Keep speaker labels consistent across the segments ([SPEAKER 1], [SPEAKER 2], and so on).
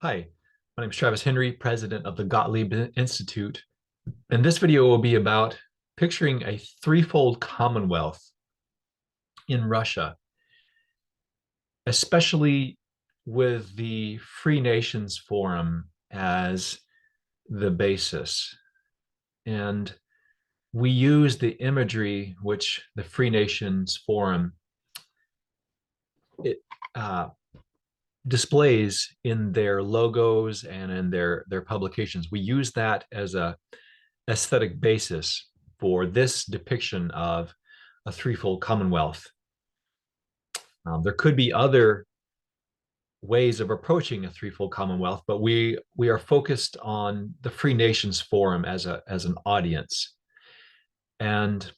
[SPEAKER 1] Hi, my name is Travis Henry, president of the Gottlieb Institute, and this video will be about picturing a threefold commonwealth in Russia, especially with the Free Nations Forum as the basis. And we use the imagery which the Free Nations Forum it, uh, displays in their logos and in their publications. We use that as a aesthetic basis for this depiction of a threefold commonwealth. There could be other ways of approaching a threefold commonwealth, but we are focused on the Free Nations Forum as an audience. And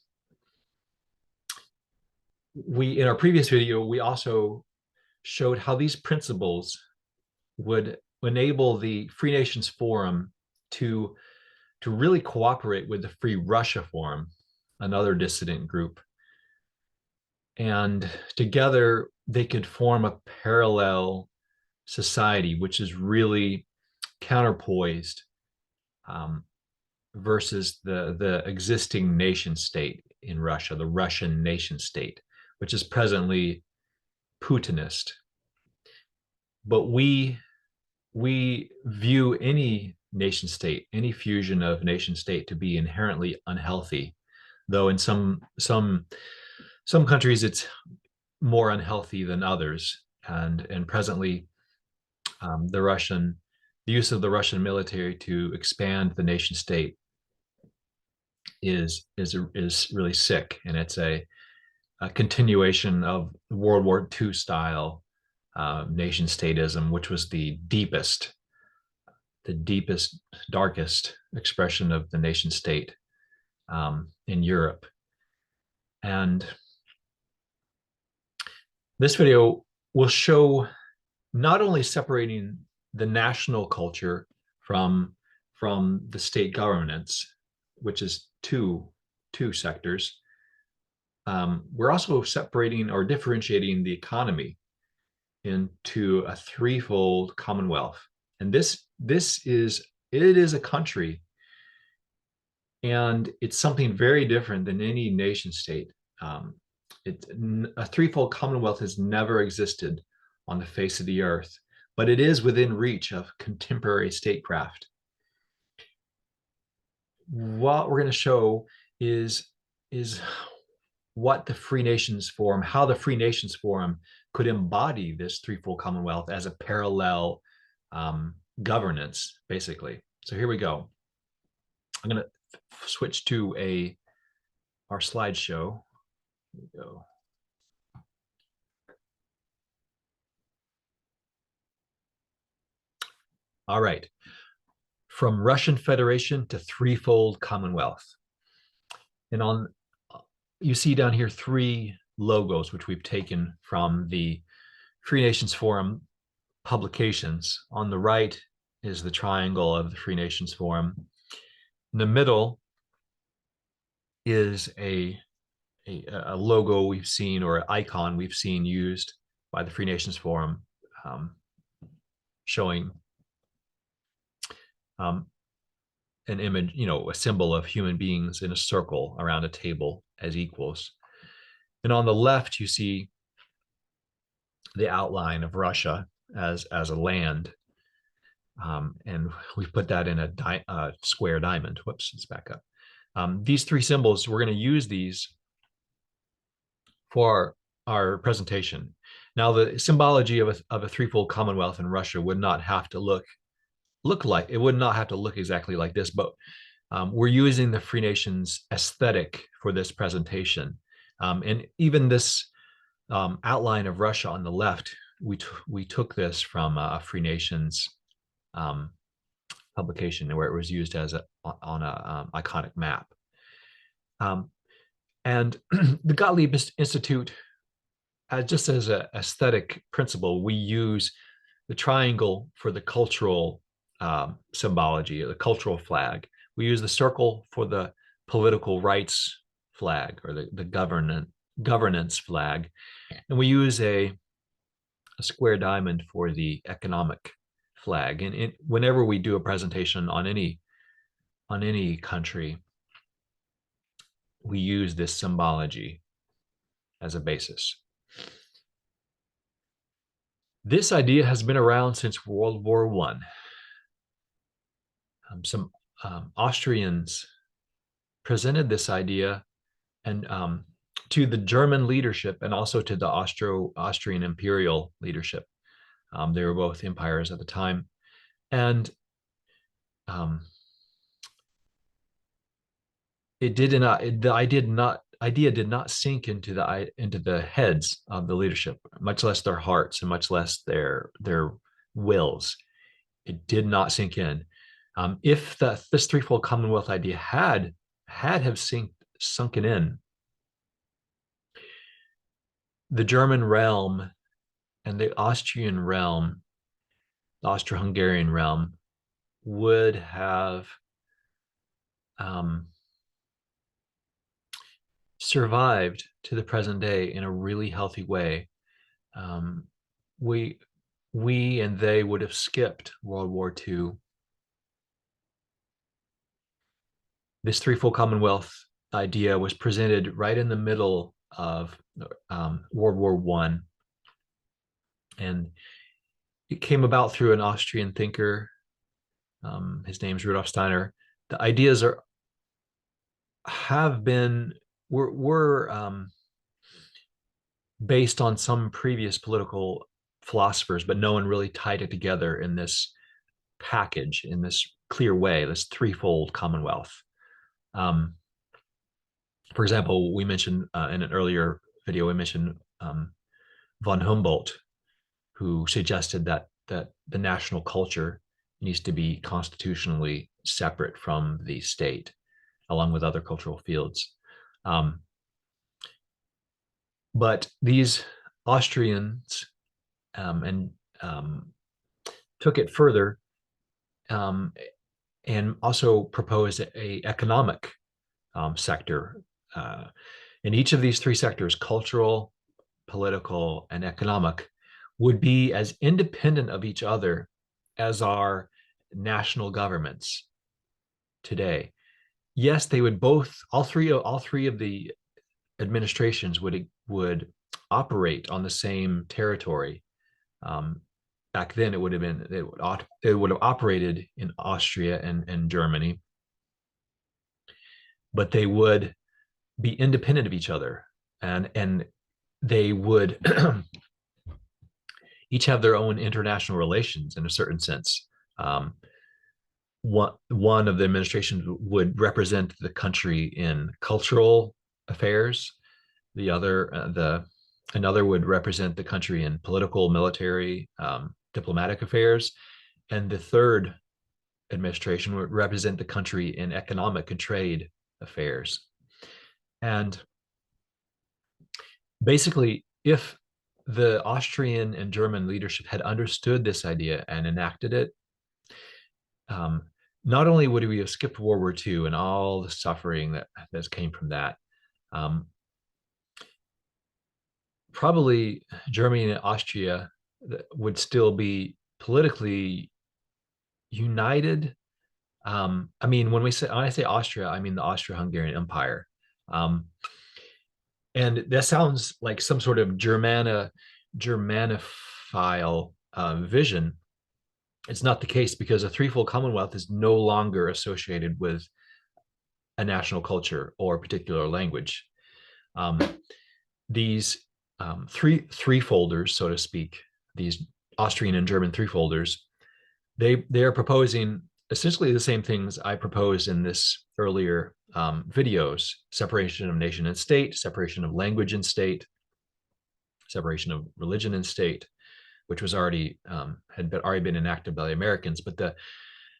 [SPEAKER 1] we in our previous video we also showed how these principles would enable the Free Nations Forum to really cooperate with the Free Russia Forum, another dissident group, and together they could form a parallel society which is really counterpoised versus the existing nation state in Russia, the Russian nation state, which is presently Putinist. But we view any nation state, any fusion of nation state, to be inherently unhealthy, though in some countries it's more unhealthy than others. And presently, the use of the Russian military to expand the nation state is really sick, and it's a continuation of World War II style nation statism, which was the deepest, darkest expression of the nation state in Europe. And this video will show not only separating the national culture from the state governance, which is two sectors. We're also separating or differentiating the economy into a threefold commonwealth, and this is it is a country, and it's something very different than any nation state. It, a threefold commonwealth has never existed on the face of the earth, but it is within reach of contemporary statecraft. What we're going to show is what the Free Nations Forum, how the Free Nations Forum could embody this threefold commonwealth as a parallel governance, basically. So here we go. I'm going to switch to our slideshow. Here we go. All right. From Russian Federation to threefold commonwealth. And you see down here three logos, which we've taken from the Free Nations Forum publications. On the right is the triangle of the Free Nations Forum. In the middle is a logo we've seen, or an icon we've seen used by the Free Nations Forum, showing an image, a symbol of human beings in a circle around a table as equals. And on the left, you see the outline of Russia as a land. And we put that in a square diamond. Whoops, let's back up. These three symbols, we're going to use these for our presentation. Now, the symbology of a threefold commonwealth in Russia would not have to look like, it would not have to look exactly like this, but we're using the Free Nations aesthetic for this presentation. And even this outline of Russia on the left, we took this from a Free Nations publication where it was used as on a iconic map. And the Gottlieb Institute, just as an aesthetic principle, we use the triangle for the cultural symbology, the cultural flag. We use the circle for the political rights flag, or the governance flag. And we use a square diamond for the economic flag. And whenever we do a presentation on any country, we use this symbology as a basis. This idea has been around since World War I. Some Austrians presented this idea and to the German leadership and also to the Austrian imperial leadership. They were both empires at the time, and the idea did not sink into the heads of the leadership, much less their hearts and much less their wills. It did not sink in. If this threefold Commonwealth idea had have sunken in, the German realm and the Austrian realm, the Austro-Hungarian realm, would have survived to the present day in a really healthy way. We and they would have skipped World War II. This threefold Commonwealth idea was presented right in the middle of World War I, and it came about through an Austrian thinker. His name's Rudolf Steiner. The ideas were based on some previous political philosophers, but no one really tied it together in this package, in this clear way, this threefold Commonwealth. For example, we mentioned in an earlier video, we mentioned von Humboldt, who suggested that the national culture needs to be constitutionally separate from the state, along with other cultural fields. But these Austrians and took it further and also proposed a economic sector. In each of these three sectors, cultural, political, and economic, would be as independent of each other as our national governments today. Yes, they would both, all three of the administrations would operate on the same territory. Back then, it would have operated in Austria and Germany, but they would be independent of each other, and they would each have their own international relations in a certain sense. One of the administrations would represent the country in cultural affairs. Another would represent the country in political, military, diplomatic affairs, and the third administration would represent the country in economic and trade affairs. And basically, if the Austrian and German leadership had understood this idea and enacted it, not only would we have skipped World War II and all the suffering that came from that, probably Germany and Austria would still be politically united. I mean, when I say Austria, I mean the Austro-Hungarian Empire. And that sounds like some sort of Germanophile vision. It's not the case, because a threefold Commonwealth is no longer associated with a national culture or a particular language. These threefolders, so to speak, these Austrian and German threefolders, they are proposing essentially the same things I proposed in this earlier videos: separation of nation and state, separation of language and state, separation of religion and state, which was already already been enacted by the Americans, but the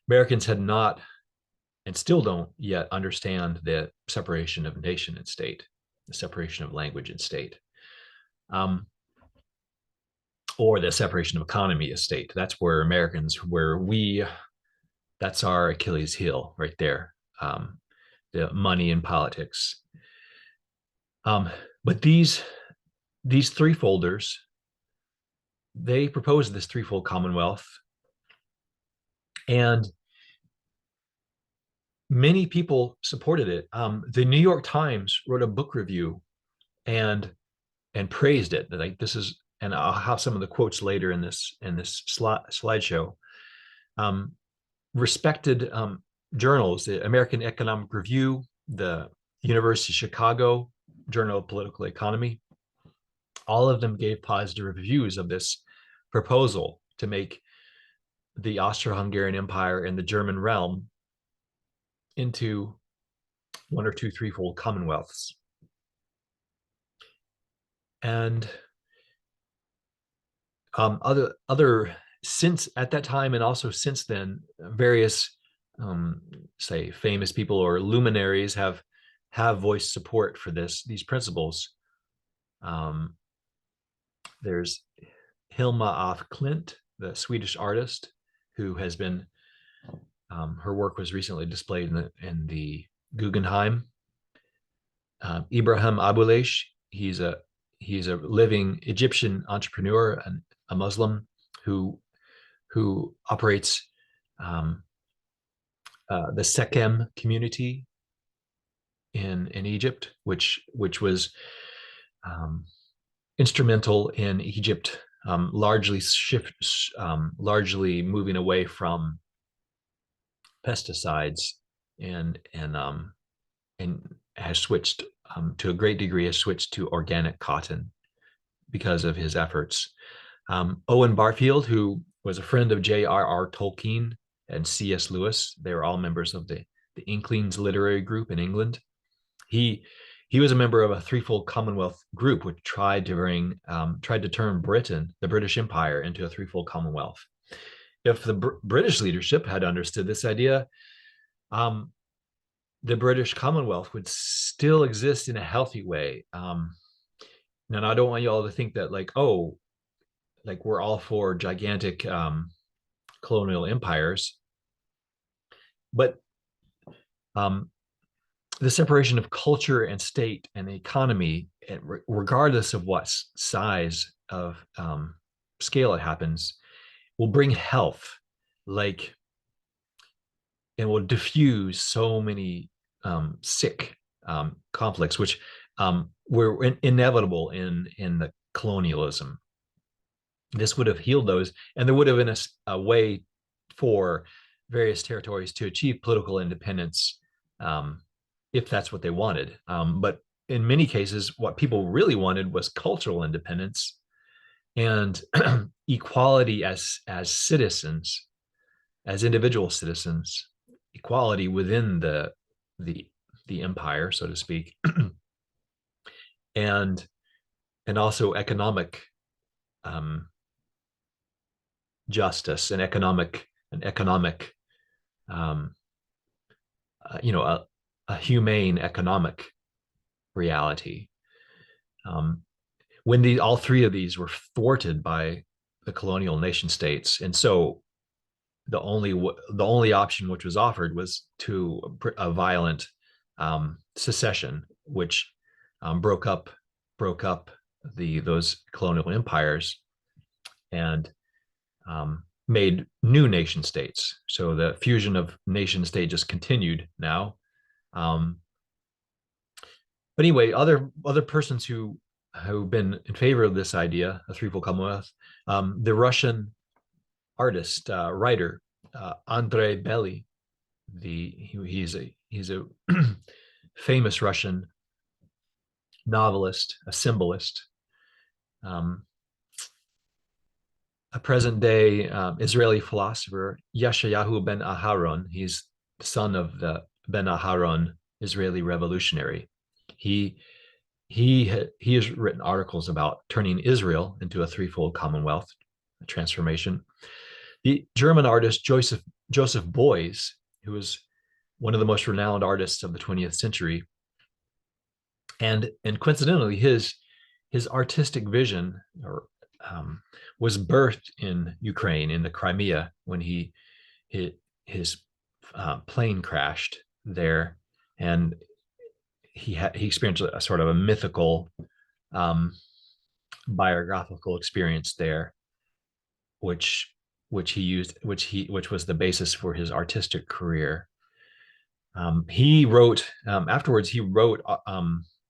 [SPEAKER 1] Americans had not and still don't yet understand the separation of nation and state, the separation of language and state, or the separation of economy and state. That's where that's our Achilles heel right there, the money and politics. But these threefolders, they proposed this threefold Commonwealth And many people supported it. The New York Times wrote a book review and praised it. Like, this is, and I'll have some of the quotes later in this slideshow. Respected journals, the American Economic Review, the University of Chicago Journal of Political Economy, all of them gave positive reviews of this proposal to make the Austro-Hungarian Empire and the German realm into one or two threefold commonwealths. And other since at that time, and also since then, various say famous people or luminaries have voiced support for these principles. There's Hilma af Klint, the Swedish artist, who has been her work was recently displayed in the Guggenheim. Ibrahim Abouleish, he's a living Egyptian entrepreneur and a Muslim who operates the Sekhem community in Egypt, which was instrumental in Egypt largely moving away from pesticides and has switched to a great degree to organic cotton because of his efforts. Owen Barfield, who was a friend of J.R.R. Tolkien and C.S. Lewis, they were all members of the Inklings literary group in England. He was a member of a threefold Commonwealth group, which tried to turn Britain, the British Empire, into a threefold Commonwealth. If the British leadership had understood this idea, the British Commonwealth would still exist in a healthy way. And I don't want you all to think that like we're all for gigantic colonial empires, but the separation of culture and state and economy, regardless of what size of scale it happens, will bring health, and will diffuse so many sick conflicts, which were inevitable in the colonialism. This would have healed those, and there would have been a way for various territories to achieve political independence if that's what they wanted. But in many cases, what people really wanted was cultural independence and equality as citizens, as individual citizens, equality within the empire, so to speak, and also economic justice and economic a humane economic reality. When all three of these were thwarted by the colonial nation states, and so the only option which was offered was to a violent secession, which broke up those colonial empires and made new nation states. So the fusion of nation states just continued now. But anyway, other persons who've been in favor of this idea, a threefold Commonwealth, the Russian artist, writer, Andrei Bely, he's a famous Russian novelist, a symbolist, a present day Israeli philosopher, Yeshayahu ben Aharon. He's the son of the Ben Aharon Israeli revolutionary. He has written articles about turning Israel into a threefold Commonwealth transformation. The German artist Joseph Beuys, who was one of the most renowned artists of the 20th century, and coincidentally, his artistic vision was birthed in Ukraine, in the Crimea, when his plane crashed there, and he experienced a sort of a mythical biographical experience there, which which was the basis for his artistic career. He wrote afterwards. He wrote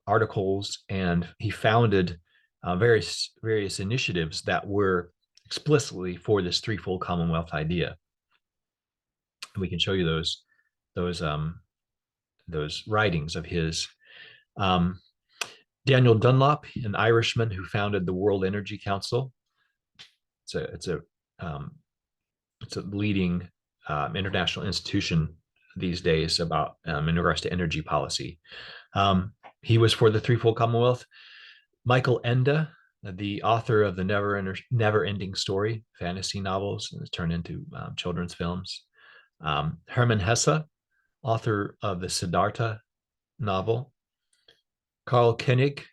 [SPEAKER 1] articles, and he founded various initiatives that were explicitly for this threefold Commonwealth idea. And we can show you those those writings of his. Um, Daniel Dunlop, an Irishman who founded the World Energy Council. It's a um, it's a leading international institution these days about in regards to energy policy. He was for the threefold Commonwealth. Michael Ende, the author of the Never Ending Story fantasy novels, and it's turned into children's films. Hermann Hesse, author of the Siddhartha novel. Karl Koenig,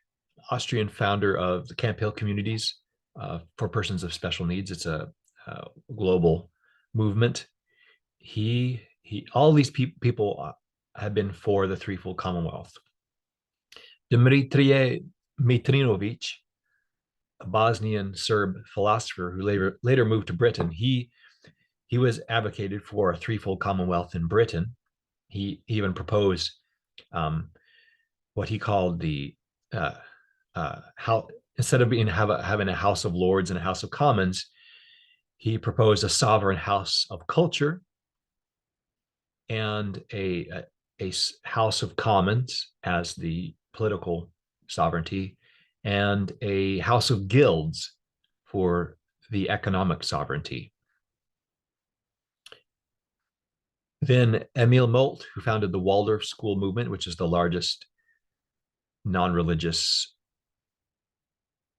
[SPEAKER 1] Austrian founder of the Camp Hill Communities for Persons of Special Needs. It's a global movement. All these people have been for the threefold Commonwealth. Dmitry Mitrinovic, a Bosnian Serb philosopher who later moved to Britain, he was advocated for a threefold Commonwealth in Britain. He even proposed what he called the how instead of having a House of Lords and a House of Commons, he proposed a sovereign House of Culture and a House of Commons as the political sovereignty, and a House of Guilds for the economic sovereignty. Then Emil Molt, who founded the Waldorf School movement, which is the largest non-religious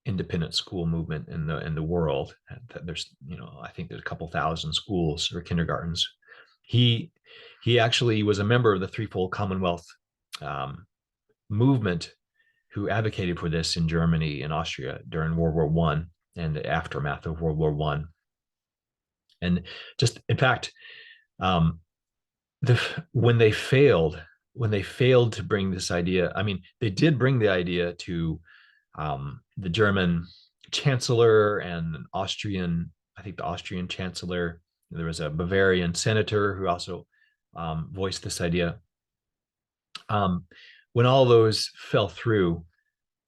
[SPEAKER 1] independent school movement in the world. There's, I think there's a couple thousand schools or kindergartens. He actually was a member of the threefold Commonwealth movement, who advocated for this in Germany and Austria during World War One and the aftermath of World War One. And just in fact, when they failed to bring this idea, I mean, they did bring the idea to the German chancellor and I think the Austrian chancellor. There was a Bavarian senator who also voiced this idea. When all those fell through,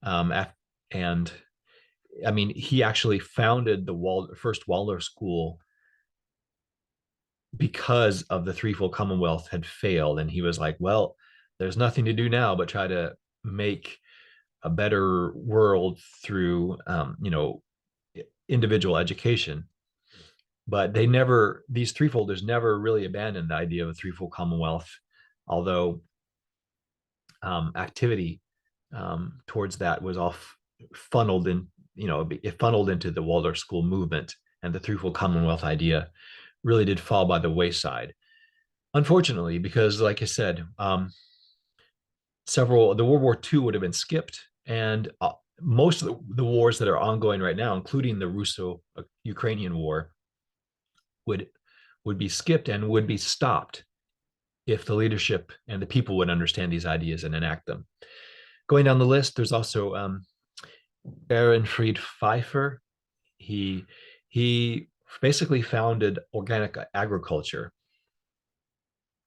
[SPEAKER 1] and I mean, he actually founded the first Waldorf school because of the threefold Commonwealth had failed, and he was like, well, there's nothing to do now but try to make a better world through individual education. But these threefolders never really abandoned the idea of a threefold Commonwealth, although activity towards that was all funneled in, it funneled into the Waldorf School movement, and the threefold Commonwealth idea really did fall by the wayside, unfortunately, because, like I said, the World War II would have been skipped, and most of the wars that are ongoing right now, including the Russo-Ukrainian war, would be skipped and would be stopped if the leadership and the people would understand these ideas and enact them. Going down the list, there's also Ehrenfried Pfeiffer. He basically founded organic agriculture.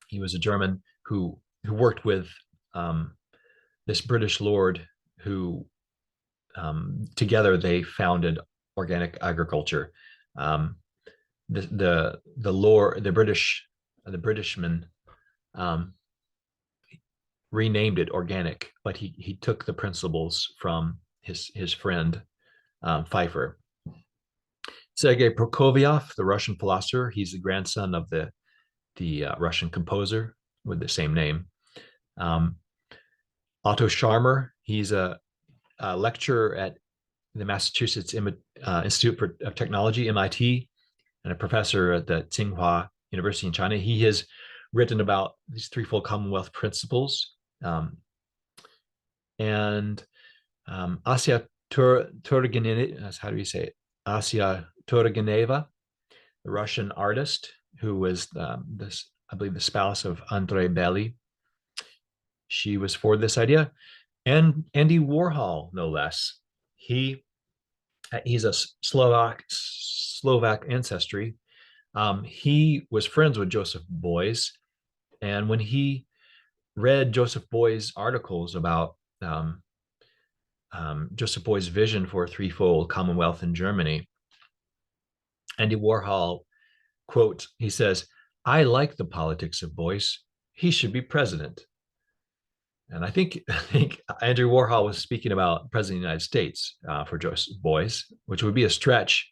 [SPEAKER 1] He was a German who worked with this British lord who together they founded organic agriculture. The Britishman renamed it organic, but he took the principles from his friend Pfeiffer. Sergei Prokofiev, the Russian philosopher, he's the grandson of the Russian composer with the same name. Otto Scharmer, he's a lecturer at the Massachusetts Institute of Technology, MIT, and a professor at the Tsinghua University in China. He has written about these threefold Commonwealth principles. And Asya Turgenev, how do you say it? Asya Turgeneva, the Russian artist who was I believe the spouse of Andrei Bely. She was for this idea. And Andy Warhol, no less. He's a Slovak ancestry, He was friends with Joseph Beuys, and when he read Joseph Beuys' articles about Joseph Beuys' vision for a threefold Commonwealth in Germany, Andy Warhol, quote, he says, "I like the politics of Beuys. He should be president." And I think Andrew Warhol was speaking about president of the United States for Joseph Beuys, which would be a stretch.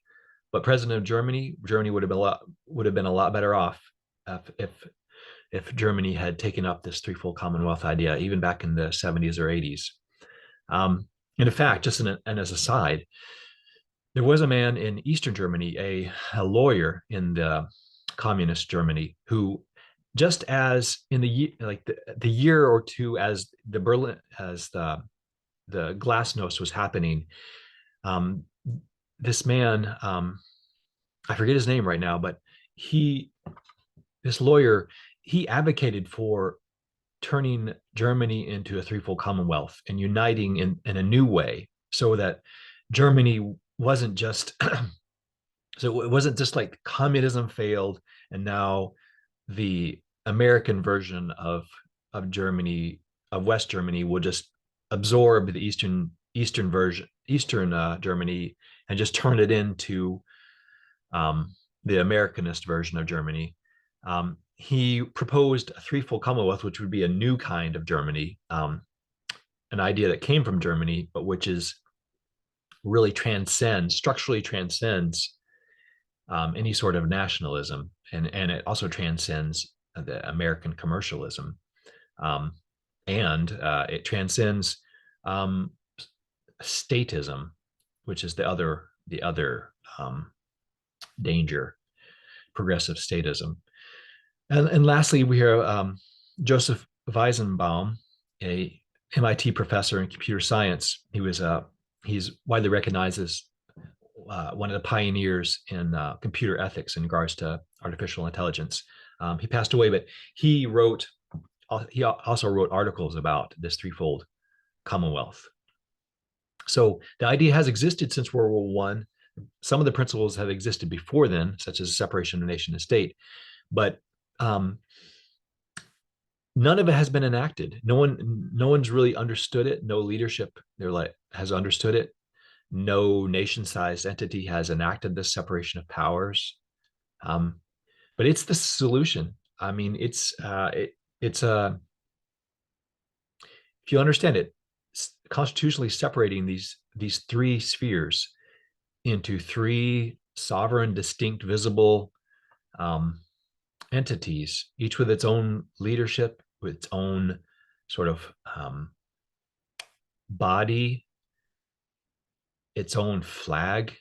[SPEAKER 1] But president of Germany, Germany would have been a lot better off if Germany had taken up this threefold Commonwealth idea, even back in the 70s or 80s. And in fact, and as a side, there was a man in Eastern Germany, a lawyer in the communist Germany, who just as in the year or two as the Glasnost was happening, um, this man, I forget his name right now, but this lawyer, he advocated for turning Germany into a threefold Commonwealth and uniting in a new way, so that Germany wasn't just so it wasn't just like communism failed and now the American version of Germany, of West Germany, will just absorb the Eastern Germany and just turn it into the Americanist version of Germany. He proposed a threefold Commonwealth, which would be a new kind of Germany, an idea that came from Germany, but which is really structurally transcends any sort of nationalism, and it also transcends the American commercialism, and it transcends statism, which is the other danger, progressive statism. And lastly, we hear Joseph Weizenbaum, a MIT professor in computer science. He's widely recognized as one of the pioneers in computer ethics in regards to artificial intelligence. He passed away, but he also wrote articles about this threefold Commonwealth. So the idea has existed since World War One. Some of the principles have existed before then, such as the separation of nation and state, but none of it has been enacted. No one's really understood it. No leadership has understood it. No nation-sized entity has enacted this separation of powers. But it's the solution. I mean, it's if you understand it, constitutionally separating these three spheres into three sovereign, distinct, visible entities, each with its own leadership, with its own sort of body, its own flag,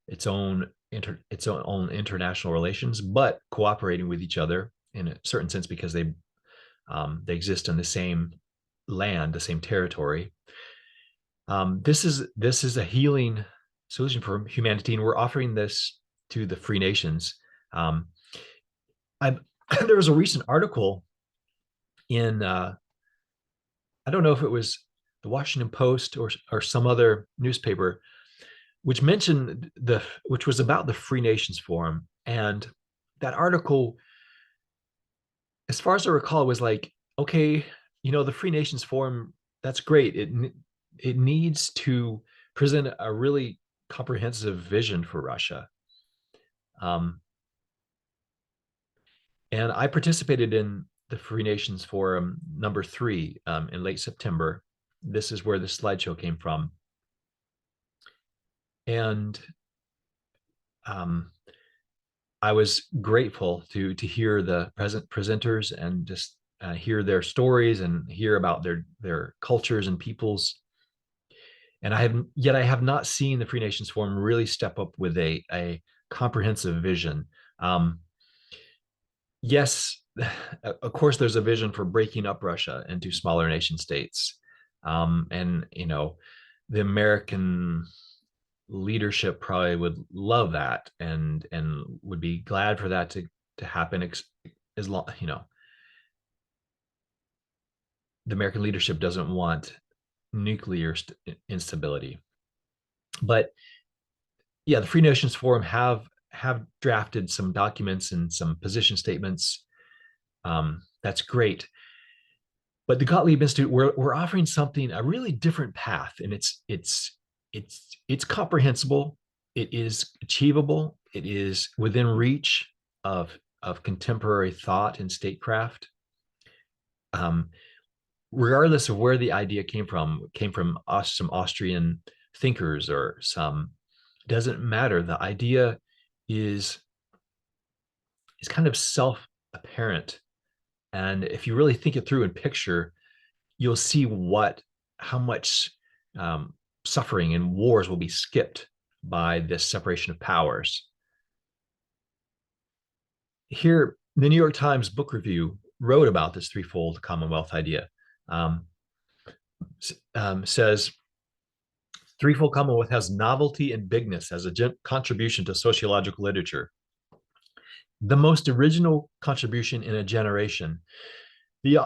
[SPEAKER 1] its own international relations, but cooperating with each other in a certain sense because they exist in the same land, the same territory. This is a healing solution for humanity, and we're offering this to the free nations. There was a recent article in I don't know if it was the Washington Post or some other newspaper, which was about the Free Nations Forum, and that article, as far as I recall, was like, okay, the Free Nations Forum, that's great. It needs to present a really comprehensive vision for Russia. And I participated in the Free Nations Forum number 3 in late September. This is where the slideshow came from. And I was grateful to hear the presenters and just hear their stories and hear about their cultures and peoples. And I have not seen the Free Nations Forum really step up with a comprehensive vision. Yes, of course, there's a vision for breaking up Russia into smaller nation states. And, the American leadership probably would love that and would be glad for that to happen as long, the American leadership doesn't want nuclear instability. But yeah, the Free Nations Forum have drafted some documents and some position statements. That's great. But the Gottlieb Institute, we're offering something, a really different path, and it's comprehensible, it is achievable, it is within reach of contemporary thought and statecraft. Um, Regardless of where the idea came from some Austrian thinkers or some, doesn't matter. The idea is kind of self-apparent. And if you really think it through and picture, you'll see how much um, suffering and wars will be skipped by this separation of powers. Here, the New York Times Book Review wrote about this threefold Commonwealth idea. Um, Says, threefold Commonwealth has novelty and bigness as a contribution to sociological literature. The most original contribution in a generation. The,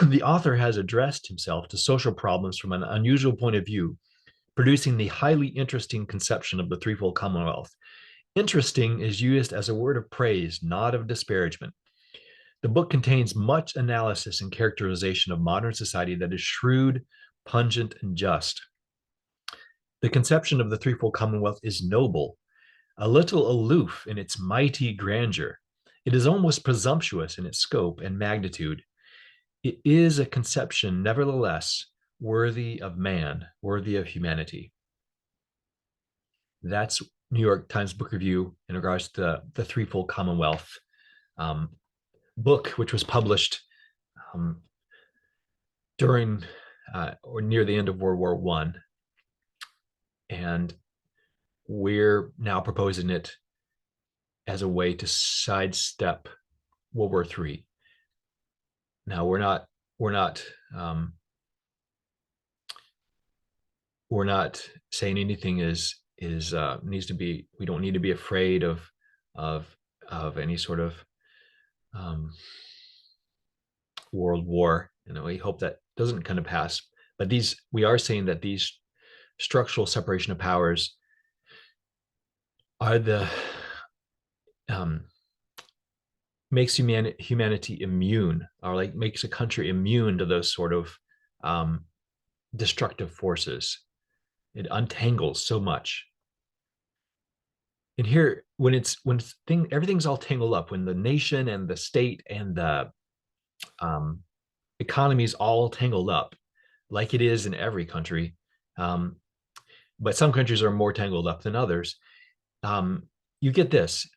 [SPEAKER 1] the author has addressed himself to social problems from an unusual point of view, producing the highly interesting conception of the threefold Commonwealth. Interesting is used as a word of praise, not of disparagement. The book contains much analysis and characterization of modern society that is shrewd, pungent, and just. The conception of the threefold Commonwealth is noble, a little aloof in its mighty grandeur. It is almost presumptuous in its scope and magnitude. It is a conception, nevertheless, worthy of man, worthy of humanity. That's New York Times Book Review in regards to the threefold Commonwealth book, which was published during or near the end of World War I. And we're now proposing it as a way to sidestep World War III. Now we're not saying anything is needs to be. We don't need to be afraid of any sort of world war. We hope that doesn't come to pass. But we are saying that these structural separation of powers are the makes humanity immune, or like makes a country immune to those sort of destructive forces. It untangles so much. And here, when everything's all tangled up, when the nation and the state and the economy is all tangled up, like it is in every country, but some countries are more tangled up than others. You get this.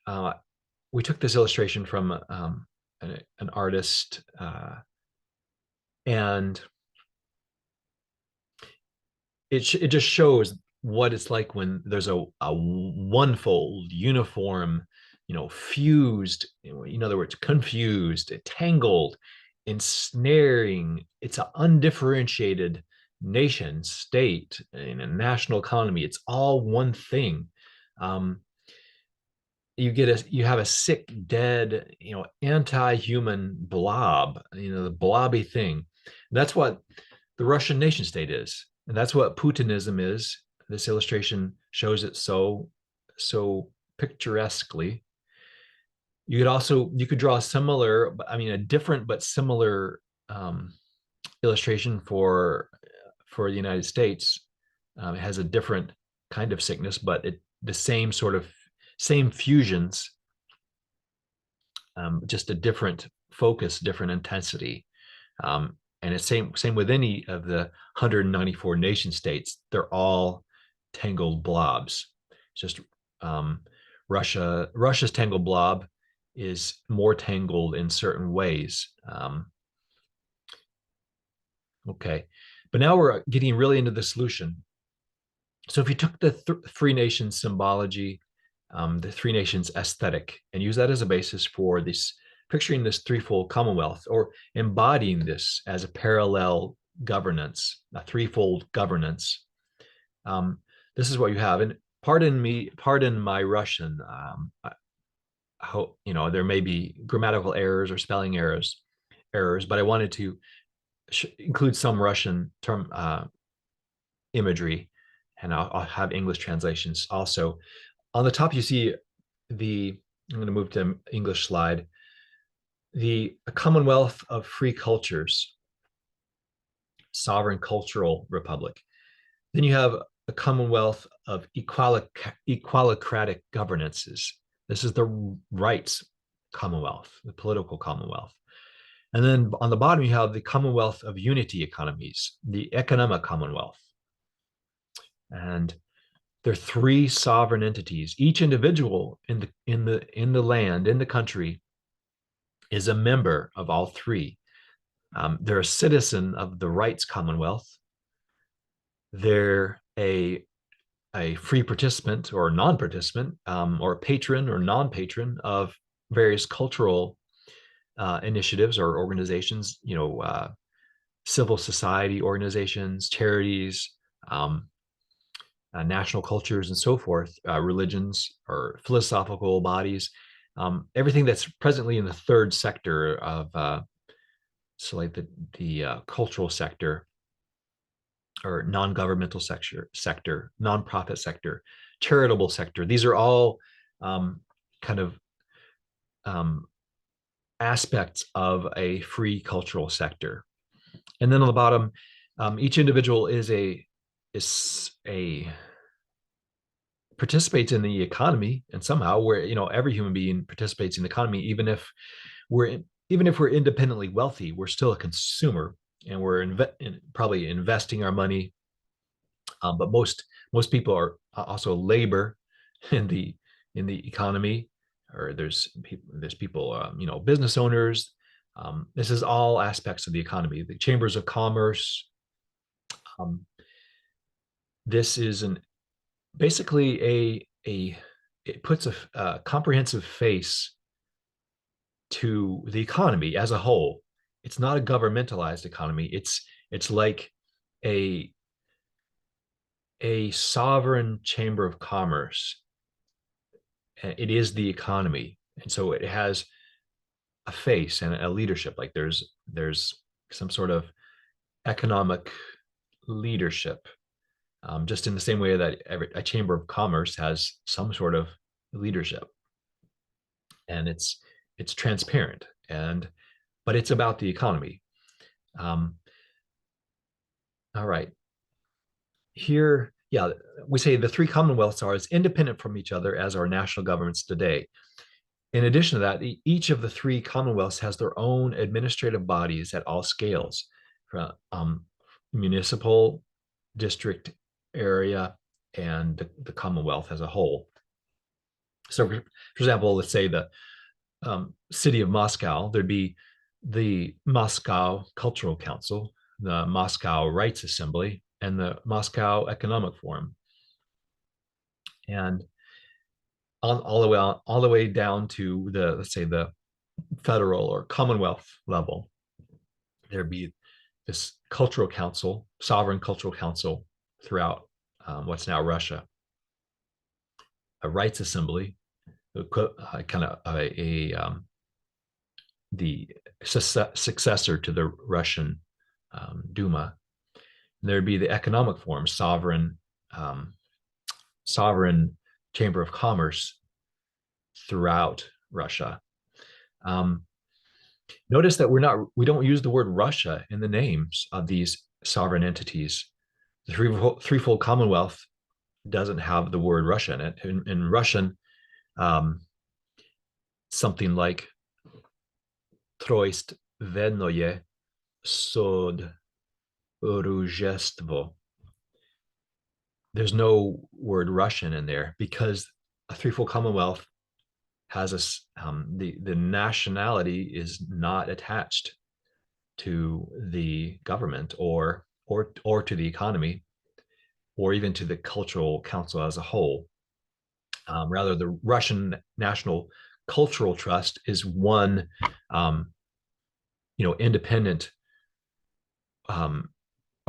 [SPEAKER 1] We took this illustration from an artist, and it just shows what it's like when there's a one-fold, uniform, fused, in other words, confused, tangled, ensnaring. It's an undifferentiated nation, state, and a national economy. It's all one thing. You have a sick, dead, anti-human blob, the blobby thing. That's what the Russian nation state is, and that's what Putinism is. This illustration shows it so picturesquely. You could draw a different but similar illustration for the United States. It has a different kind of sickness, but the same fusions, just a different focus, different intensity. And it's same with any of the 194 nation states. They're all tangled blobs. It's just Russia's tangled blob is more tangled in certain ways. Okay, but now we're getting really into the solution. So if you took the three nations symbology, the three nations aesthetic, and use that as a basis for this, picturing this threefold Commonwealth, or embodying this as a parallel governance, a threefold governance, this is what you have. And pardon my Russian. I hope there may be grammatical errors or spelling errors, but I wanted to include some Russian term imagery, and I'll have English translations also. On the top, you see I'm going to move to English slide. The Commonwealth of Free Cultures, Sovereign Cultural Republic. Then you have a Commonwealth of Equalocratic Governances. This is the rights Commonwealth, the political Commonwealth. And then on the bottom, you have the Commonwealth of Unity Economies, the Economic Commonwealth. And there are three sovereign entities. Each individual in the land, in the country, is a member of all three. They're a citizen of the rights Commonwealth. They're a free participant or non-participant, or patron or non-patron of various cultural initiatives or organizations, civil society organizations, charities, national cultures, and so forth, religions or philosophical bodies, everything that's presently in the third sector of, so like the cultural sector or non-governmental sector, nonprofit sector, charitable sector. These are all kind of aspects of a free cultural sector. And then on the bottom, each individual is a participates in the economy, and somehow where every human being participates in the economy, we're even if we're independently wealthy, we're still a consumer, and we're probably investing our money. But most people are also labor in the economy, or there's people, business owners. This is all aspects of the economy. The chambers of commerce. This is basically it puts a comprehensive face to the economy as a whole. It's not a governmentalized economy. It's like a sovereign chamber of commerce. It is the economy, and so it has a face and a leadership. Like there's some sort of economic leadership, just in the same way that a chamber of commerce has some sort of leadership, and it's transparent, but it's about the economy. All right. Here, yeah, we say the three commonwealths are as independent from each other as our national governments today. In addition to that, each of the three commonwealths has their own administrative bodies at all scales, from municipal, district, area, and the commonwealth as a whole. So, for example, let's say the city of Moscow, there'd be the Moscow Cultural Council, the Moscow Rights Assembly, and the Moscow Economic Forum. And all the way down to let's say the federal or Commonwealth level, there'd be this cultural council, sovereign cultural council throughout what's now Russia, a rights assembly, kind of the successor to the Russian Duma. There'd be the economic forum, sovereign chamber of commerce throughout Russia. Notice that we don't use the word Russia in the names of these sovereign entities. The threefold Commonwealth doesn't have the word Russia in it. In Russian, something like Troist Vednoye Sod Rujestvo. There's no word Russian in there because a threefold Commonwealth has the nationality is not attached to the government or to the economy, or even to the cultural council as a whole. Rather, the Russian National Cultural Trust is one, independent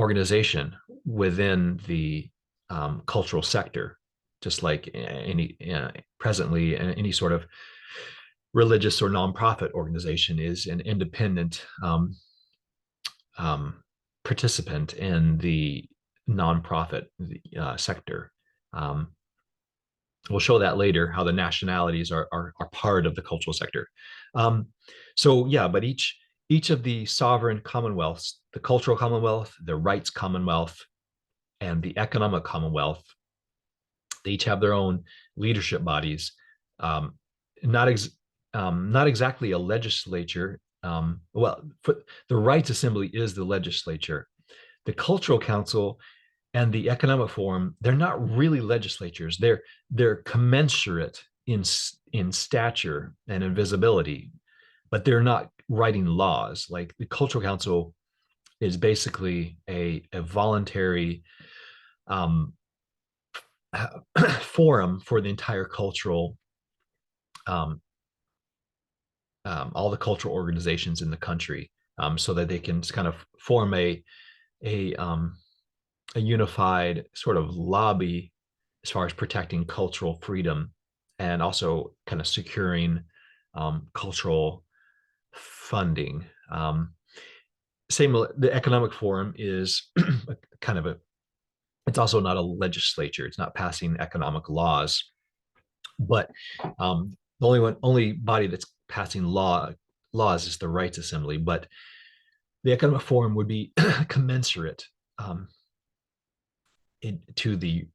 [SPEAKER 1] organization within the cultural sector, just like presently any sort of religious or nonprofit organization is an independent participant in the nonprofit sector. We'll show that later, how the nationalities are part of the cultural sector. Um, so yeah, but each of the sovereign commonwealths, the cultural commonwealth, the rights commonwealth, and the economic commonwealth, they each have their own leadership bodies. Um, not ex- not exactly a legislature. Well, the rights assembly is the legislature. The cultural council and the economic forum, they're not really legislatures. They're commensurate in stature and in visibility, but they're not writing laws. Like the cultural council is basically a voluntary um, forum for the entire cultural um, all the cultural organizations in the country, so that they can kind of form a a unified sort of lobby as far as protecting cultural freedom and also kind of securing cultural funding. Same, the Economic Forum is kind of it's also not a legislature. It's not passing economic laws, but the only body that's passing laws is the Rights Assembly. But the Economic Forum would be commensurate um, to the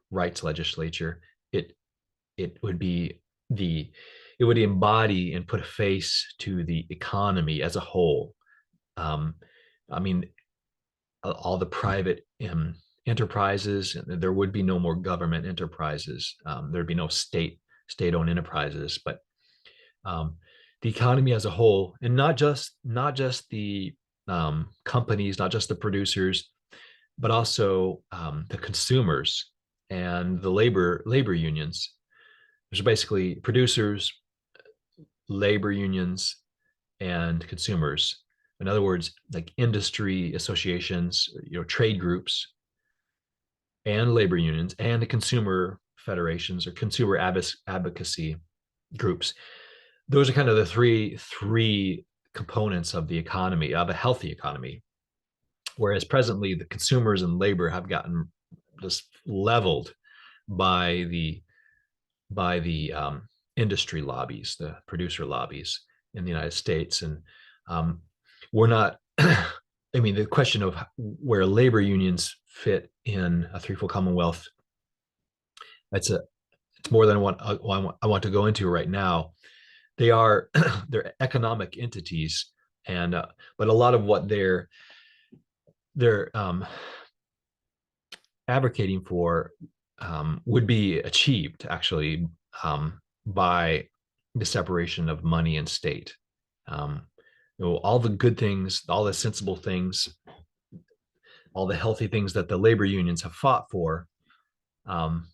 [SPEAKER 1] rights legislature. It it would be the it would embody and put a face to the economy as a whole. Um, I mean, all the private enterprises. There would be no more government enterprises. There'd be no state-owned enterprises, but um, the economy as a whole, and not just the companies, not just the producers, but also the consumers and the labor unions. There's basically producers, labor unions, and consumers. In other words, like industry associations, trade groups, and labor unions, and the consumer federations or consumer advocacy groups. Those are kind of the three components of the economy, of a healthy economy. Whereas presently, the consumers and labor have gotten just leveled by the industry lobbies, the producer lobbies in the United States, and um, we're not. I mean, the question of where labor unions fit in a threefold commonwealth, that's a it's more than what I want to go into right now. They are they're economic entities, and but a lot of what they're advocating for would be achieved actually by the separation of money and state. Um, all the good things, all the sensible things, all the healthy things that the labor unions have fought for, um,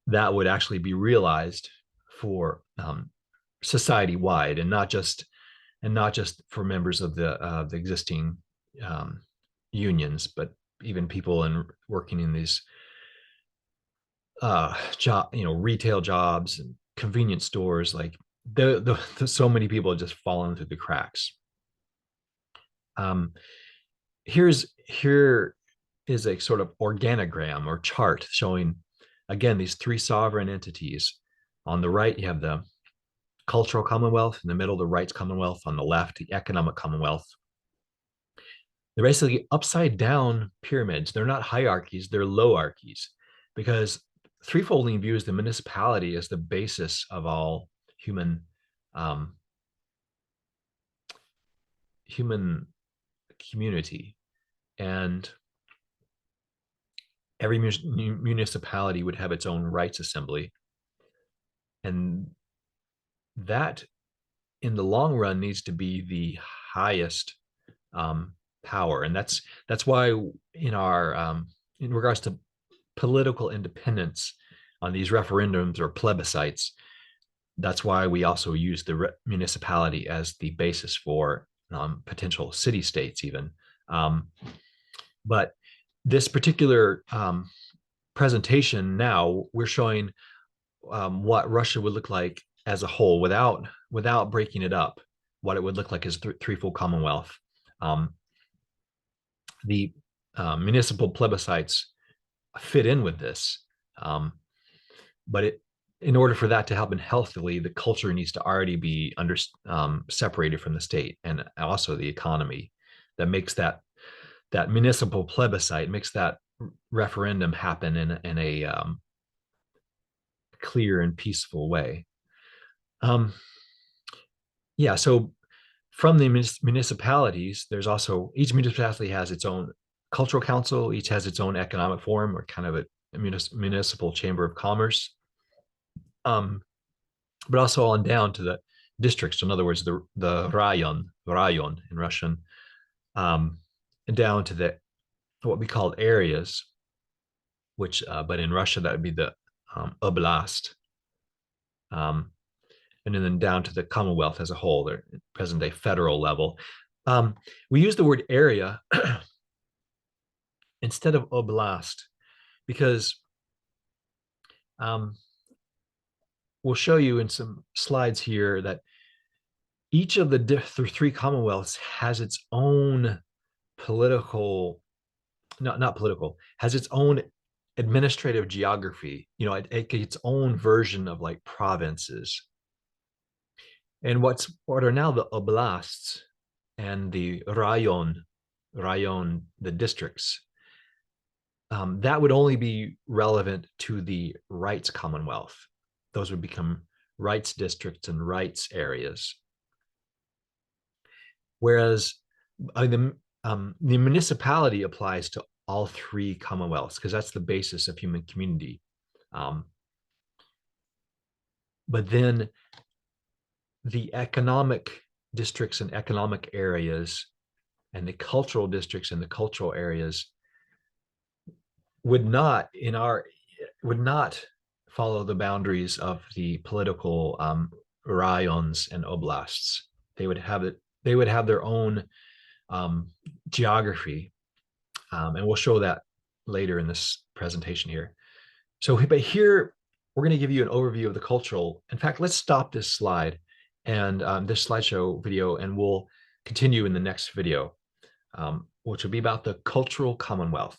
[SPEAKER 1] that would actually be realized for society wide, and not just for members of the existing um, unions, but even people in working in these retail jobs and convenience stores. Like so many people have just fallen through the cracks. Um, here is a sort of organogram or chart showing again these three sovereign entities. On the right, you have the cultural commonwealth; in the middle, the rights commonwealth; on the left, the economic commonwealth. They're basically upside down pyramids. They're not hierarchies, they're lowarchies, because threefolding views the municipality as the basis of all human um, human community, and every municipality would have its own rights assembly, and that in the long run needs to be the highest um, power. And that's why in our in regards to political independence on these referendums or plebiscites, that's why we also use the municipality as the basis for potential city states even. But this particular presentation, now we're showing what Russia would look like as a whole without breaking it up, what it would look like as threefold commonwealth. Um, the municipal plebiscites fit in with this. but in order for that to happen healthily, the culture needs to already be separated from the state, and also the economy that makes that municipal plebiscite, makes that referendum happen in a clear and peaceful way. Yeah, so from the municipalities, there's also, each municipality has its own cultural council, each has its own economic forum, or kind of a municipal chamber of commerce. But also on down to the districts. So in other words, the rayon in Russian, and down to the what we call areas, which but in Russia that would be the oblast, and then down to the Commonwealth as a whole, the present day federal level. We use the word area instead of oblast because we'll show you in some slides here that each of the three commonwealths has its own political, not political, has its own administrative geography, its own version of like provinces. And what are now the oblasts and the rayon, the districts, that would only be relevant to the rights commonwealth. Those would become rights districts and rights areas. Whereas the municipality applies to all three commonwealths because that's the basis of human community. But then the economic districts and economic areas and the cultural districts and the cultural areas would not follow the boundaries of the political rayons and oblasts. They would have their own geography, and we'll show that later in this presentation here. So, but here we're going to give you an overview of the cultural. In fact, let's stop this slide and this slideshow video, and we'll continue in the next video, which will be about the cultural commonwealth.